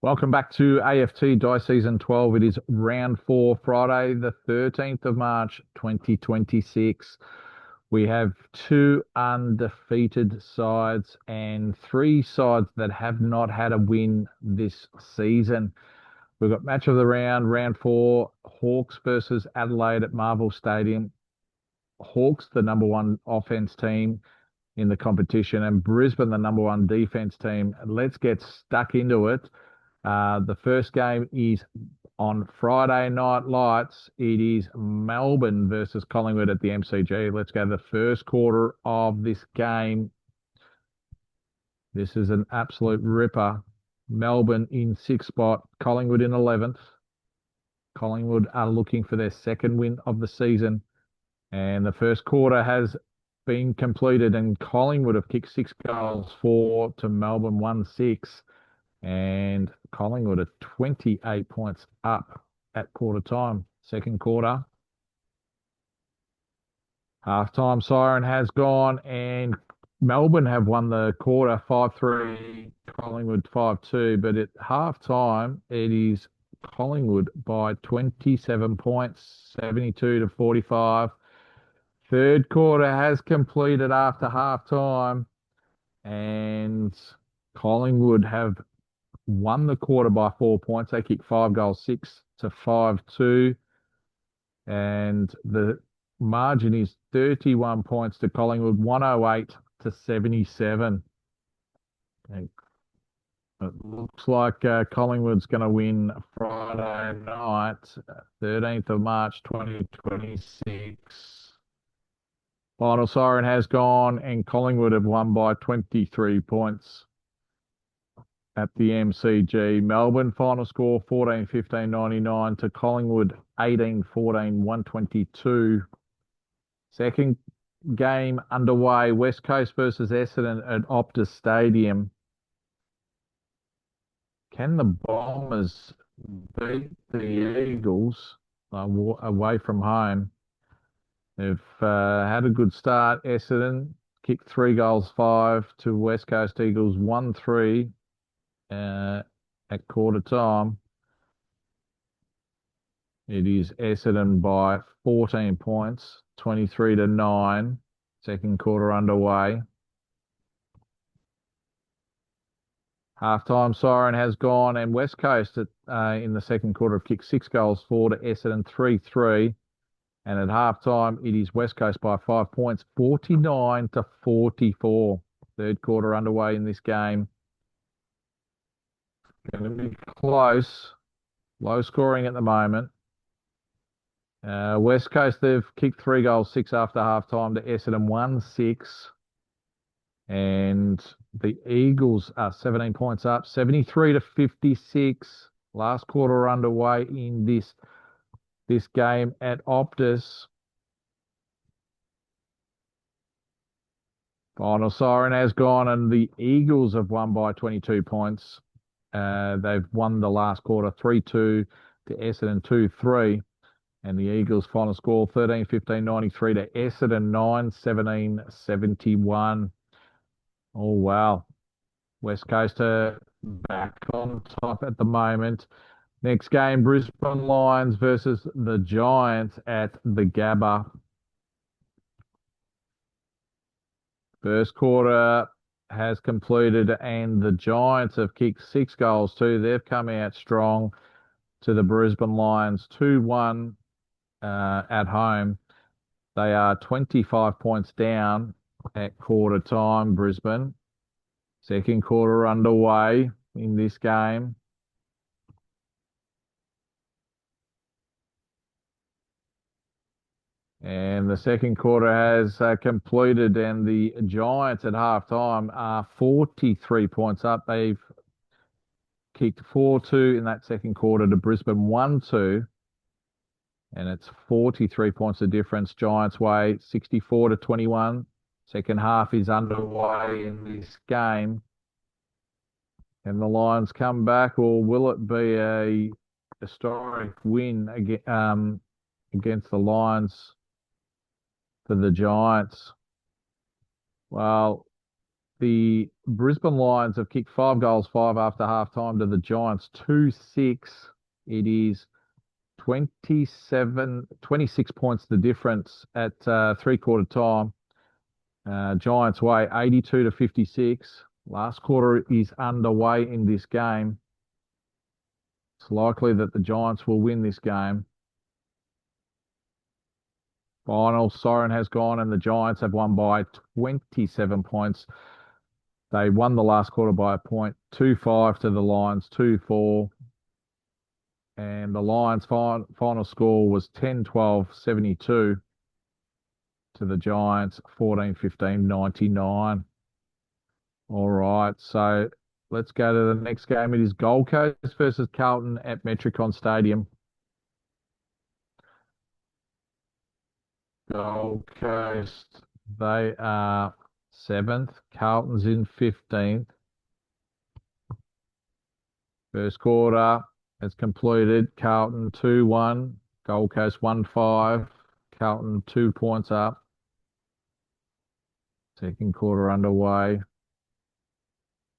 Welcome back to AFT Dice Season 12. It is round 4, Friday, the 13th of March, 2026. We have two undefeated sides and three sides that have not had a win this season. We've got match of the round 4, Hawks versus Adelaide at Marvel Stadium. Hawks, the number one offense team in the competition, and Brisbane, the number one defense team. Let's get stuck into it. The first game is on Friday Night Lights. It is Melbourne versus Collingwood at the MCG. Let's go to the first quarter of this game. This is an absolute ripper. Melbourne in 6th spot, Collingwood in 11th. Collingwood are looking for their second win of the season. And the first quarter has been completed, and Collingwood have kicked 6 goals, 4 to Melbourne, 1-6. And Collingwood are 28 points up at quarter time. Second quarter. Halftime siren has gone, and Melbourne have won the quarter 5-3, Collingwood 5-2. But at halftime, it is Collingwood by 27 points, 72-45. Third quarter has completed after halftime, and Collingwood have won the quarter by 4 points. They kicked 5 goals, 6-5-2. And the margin is 31 points to Collingwood, 108-77. And it looks like Collingwood's going to win Friday night, 13th of March, 2026. Final siren has gone, and Collingwood have won by 23 points at the MCG. Melbourne final score 14-15-99 to Collingwood 18-14-122. Second game underway, West Coast versus Essendon at Optus Stadium. Can the Bombers beat the Eagles away from home? They've had a good start. Essendon kicked 3 goals, 5 to West Coast Eagles, 1-3 at quarter time. It is Essendon by 14 points, 23-9. Second quarter underway. Halftime siren has gone, and West Coast in the second quarter have kicked 6 goals, 4 to Essendon, 3-3. And at halftime, it is West Coast by 5 points, 49-44. Third quarter underway in this game. Going to be close. Low scoring at the moment. West Coast, they've kicked 3 goals, 6 after halftime to Essendon, 1-6. And the Eagles are 17 points up, 73-56. Last quarter underway in this game at Optus. Final siren has gone, and the Eagles have won by 22 points. They've won the last quarter 3-2 to Essendon, 2-3. And the Eagles final score 13-15-93 to Essendon, 9-17-71. Oh, wow. West Coast are back on top at the moment. Next game, Brisbane Lions versus the Giants at the Gabba. First quarter has completed, and the Giants have kicked 6 goals too. They've come out strong to the Brisbane Lions, 2-1 at home. They are 25 points down at quarter time, Brisbane. Second quarter underway in this game. And the second quarter has completed, and the Giants at halftime are 43 points up. They've kicked 4-2 in that second quarter to Brisbane, 1-2. And it's 43 points of difference. Giants way, 64-21. Second half is underway in this game. Can the Lions come back, or will it be a historic win against the Lions for the Giants? Well, the Brisbane Lions have kicked 5 goals, 5 after half time to the Giants, 2-6. It is 26 points the difference at 3/4 time. Giants way 82-56. Last quarter is underway in this game. It's likely that the Giants will win this game. Final siren has gone and the Giants have won by 27 points. They won the last quarter by a point, 2-5 to the Lions, 2-4. And the Lions' final score was 10-12, 72 to the Giants, 14-15, 99. All right, so let's go to the next game. It is Gold Coast versus Carlton at Metricon Stadium. Gold Coast, they are 7th. Carlton's in 15th. First quarter has completed. Carlton 2-1. Gold Coast 1-5. Carlton 2 points up. Second quarter underway.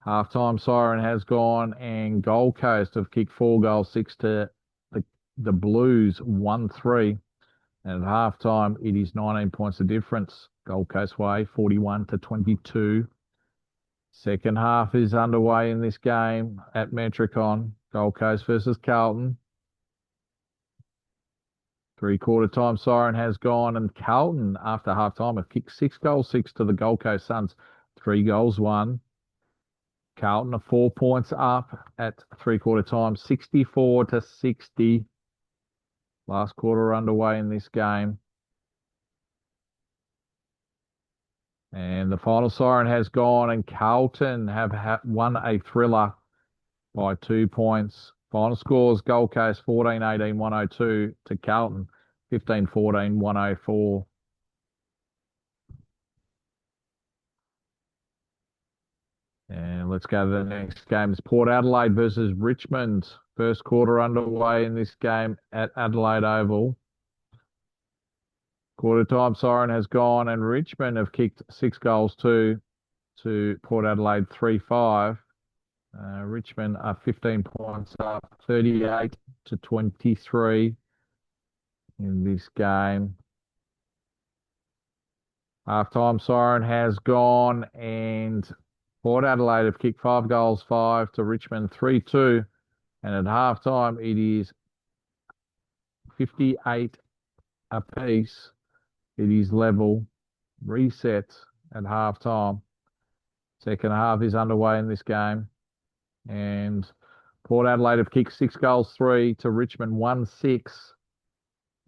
Halftime siren has gone and Gold Coast have kicked 4 goals, 6 to the Blues, 1-3. And at halftime, it is 19 points of difference. Gold Coast way, 41-22. Second half is underway in this game at Metricon. Gold Coast versus Carlton. 3/4 time siren has gone and Carlton, after halftime, have kicked 6 goals, 6 to the Gold Coast Suns, 3 goals, 1. Carlton are 4 points up at 3/4 time, 64-60. Last quarter underway in this game. And the final siren has gone and Carlton have won a thriller by 2 points. Final scores, Gold Coast 14-18, 102 to Carlton, 15-14, 104. And let's go to the next game. It's Port Adelaide versus Richmond. First quarter underway in this game at Adelaide Oval. Quarter time siren has gone and Richmond have kicked 6 goals to Port Adelaide 3-5. Richmond are 15 points up, 38-23 in this game. Halftime siren has gone and Port Adelaide have kicked 5 goals, 5 to Richmond, 3-2. And at halftime, it is 58 apiece. It is level. Reset at halftime. Second half is underway in this game. And Port Adelaide have kicked 6 goals, 3 to Richmond, 1-6.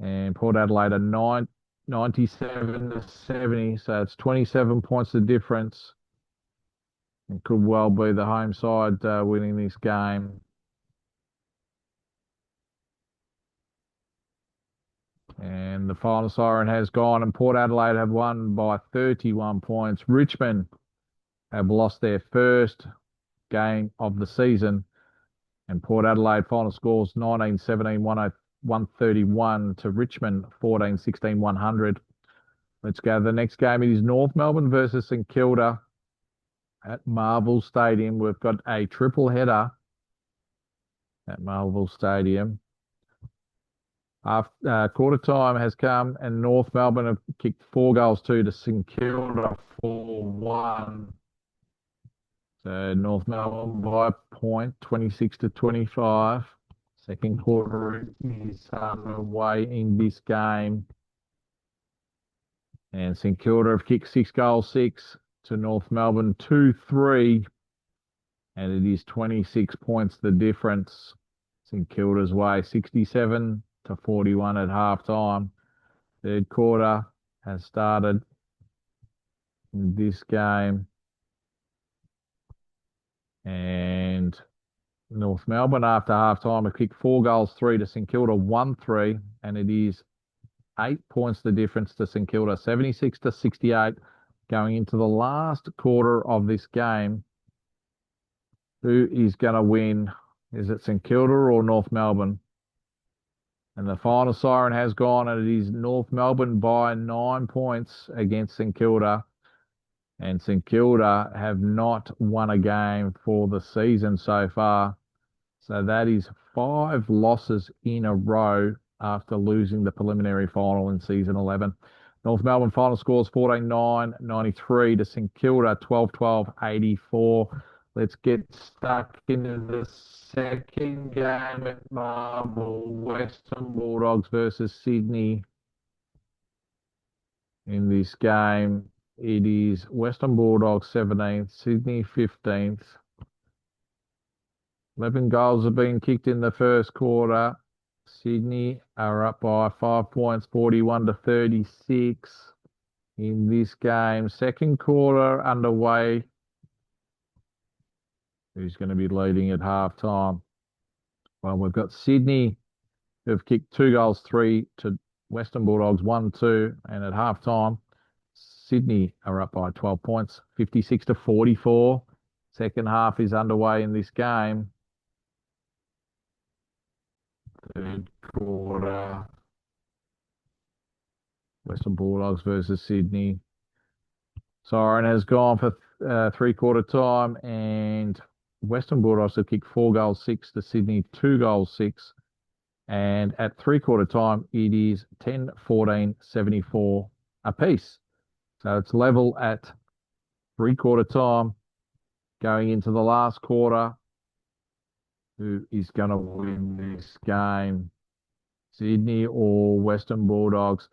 And Port Adelaide are 97-70. So it's 27 points the difference. It could well be the home side winning this game. And the final siren has gone and Port Adelaide have won by 31 points. Richmond have lost their first game of the season. And Port Adelaide final scores 19-17, 131 to Richmond, 14-16, 100. Let's go to the next game. It is North Melbourne versus St Kilda at Marvel Stadium. We've got a triple header at Marvel Stadium. After quarter time has come and North Melbourne have kicked 4 goals, 2 to St Kilda, 4-1. So North Melbourne by a point, 26-25. Second quarter is underway in this game. And St Kilda have kicked 6 goals, 6 to North Melbourne, 2-3. And it is 26 points the difference. St Kilda's way, 67-41 at halftime. Third quarter has started in this game. And North Melbourne, after halftime, have kicked 4 goals, 3 to St Kilda, 1-3. And it is 8 points the difference to St Kilda, 76-68, going into the last quarter of this game. Who is going to win? Is it St Kilda or North Melbourne? And the final siren has gone, and it is North Melbourne by 9 points against St Kilda. And St Kilda have not won a game for the season so far. So that is 5 losses in a row after losing the preliminary final in season 11. North Melbourne final scores 14-9, 93 to St Kilda, 12-12, 84. Let's get stuck into the second game at Marvel. Western Bulldogs versus Sydney. In this game, it is Western Bulldogs 17th, Sydney 15th. 11 goals have been kicked in the first quarter. Sydney are up by 5 points, 41 to 36 in this game. Second quarter underway. Who's going to be leading at halftime? Well, we've got Sydney who've kicked 2 goals, 3 to Western Bulldogs, 1-2. And at halftime, Sydney are up by 12 points, 56 to 44. Second half is underway in this game. Third quarter. Western Bulldogs versus Sydney. Siren has gone for 3-quarter time, and Western Bulldogs have kicked 4 goals, 6 to Sydney, 2 goals, 6. And at 3-quarter time, it is 10, 14, 74 apiece. So it's level at 3-quarter time. Going into the last quarter, who is going to win this game? Sydney or Western Bulldogs?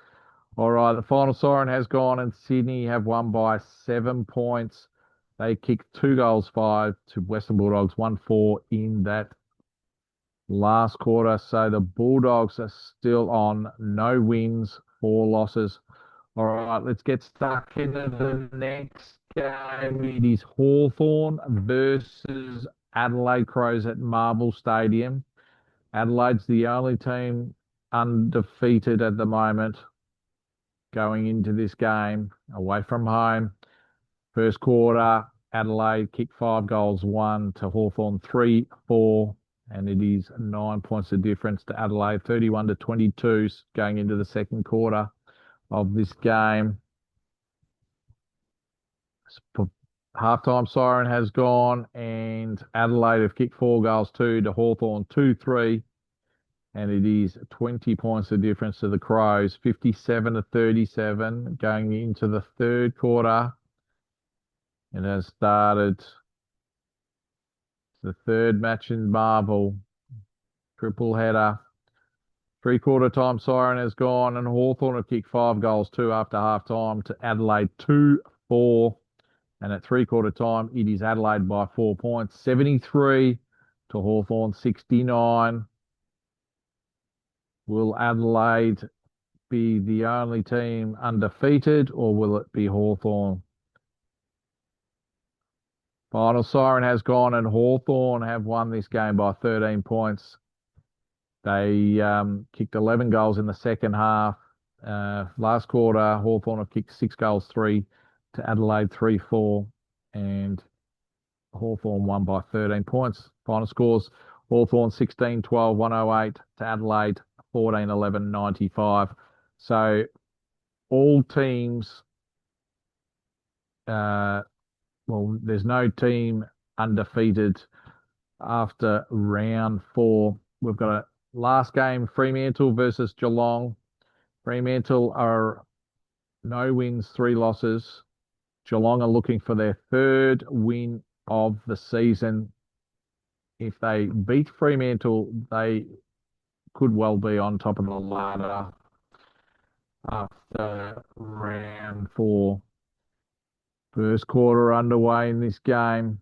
All right, the final siren has gone, and Sydney have won by 7 points. They kicked 2 goals, 5 to Western Bulldogs, 1-4 in that last quarter. So the Bulldogs are still on no wins, 4 losses. All right, let's get stuck into the next game. It is Hawthorn versus Adelaide Crows at Marvel Stadium. Adelaide's the only team undefeated at the moment going into this game away from home. First quarter, Adelaide kicked 5 goals, 1 to Hawthorn, 3-4, and it is 9 points of difference to Adelaide, 31 to 22 going into the second quarter of this game. Halftime siren has gone, and Adelaide have kicked 4 goals, 2 to Hawthorn, 2-3. And it is 20 points of difference to the Crows, 57 to 37 going into the third quarter. It has started the third match in Marvel, triple header. 3-quarter time siren has gone, and Hawthorn have kicked 5 goals, 2 after half time to Adelaide, 2-4. And at 3-quarter time, it is Adelaide by 4 points, 73 to Hawthorn, 69. Will Adelaide be the only team undefeated, or will it be Hawthorn? Final siren has gone, and Hawthorn have won this game by 13 points. They kicked 11 goals in the second half. Last quarter, Hawthorn have kicked 6 goals, 3 to Adelaide, 3-4. And Hawthorn won by 13 points. Final scores, Hawthorn 16-12, 108 to Adelaide, 14-11, 95. So all teams, there's no team undefeated after round 4. We've got a last game, Fremantle versus Geelong. Fremantle are no wins, 3 losses. Geelong are looking for their 3rd win of the season. If they beat Fremantle, they could well be on top of the ladder after round 4. First quarter underway in this game.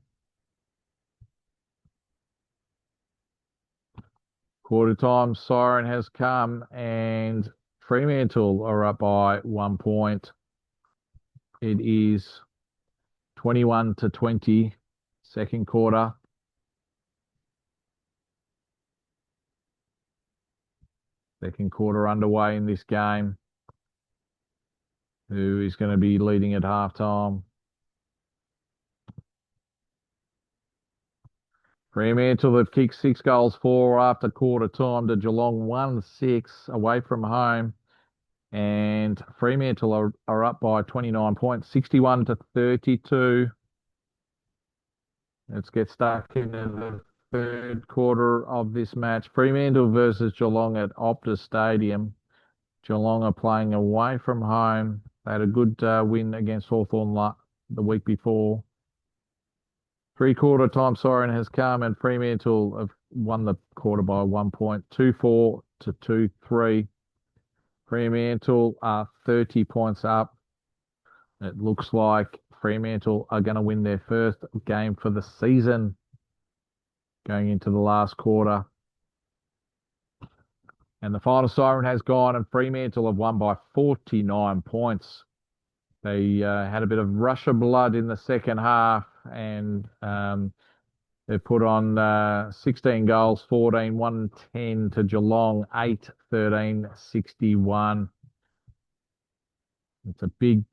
Quarter time siren has come, and Fremantle are up by 1 point. It is 21 to 20, second quarter. Second quarter underway in this game. Who is going to be leading at halftime? Fremantle have kicked 6 goals, 4 after quarter time to Geelong, 1-6 away from home. And Fremantle are up by 29 points, 61-32. Let's get stuck into the third quarter of this match. Fremantle versus Geelong at Optus Stadium. Geelong are playing away from home. They had a good win against Hawthorn the week before. Three-quarter time siren has come, and Fremantle have won the quarter by 1 point, 2-4 to 2-3. Fremantle are 30 points up. It looks like Fremantle are going to win their first game for the season going into the last quarter. And the final siren has gone, and Fremantle have won by 49 points. They had a bit of rush of blood in the second half, and they put on 16 goals, 14, 110 to Geelong, 8, 13, 61. It's a big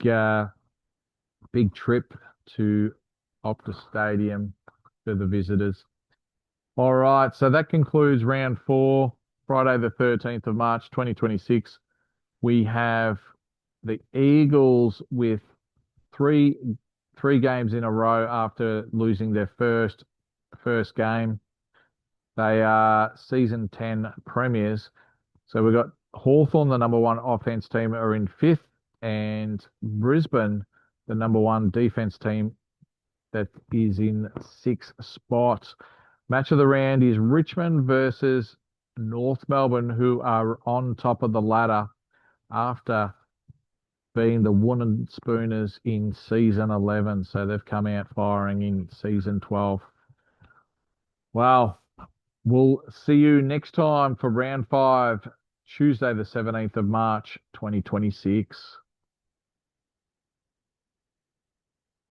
trip to Optus Stadium for the visitors. All right, so that concludes round 4, Friday the 13th of March, 2026. We have the Eagles with three games in a row after losing their first game. They are season 10 premiers. So we've got Hawthorn, the number 1 offense team, are in 5th, and Brisbane, the number 1 defense team, that is in 6th spot. Match of the round is Richmond versus North Melbourne, who are on top of the ladder after being the Wooden Spooners in season 11. So they've come out firing in season 12. Well, we'll see you next time for round 5, Tuesday, the 17th of March, 2026.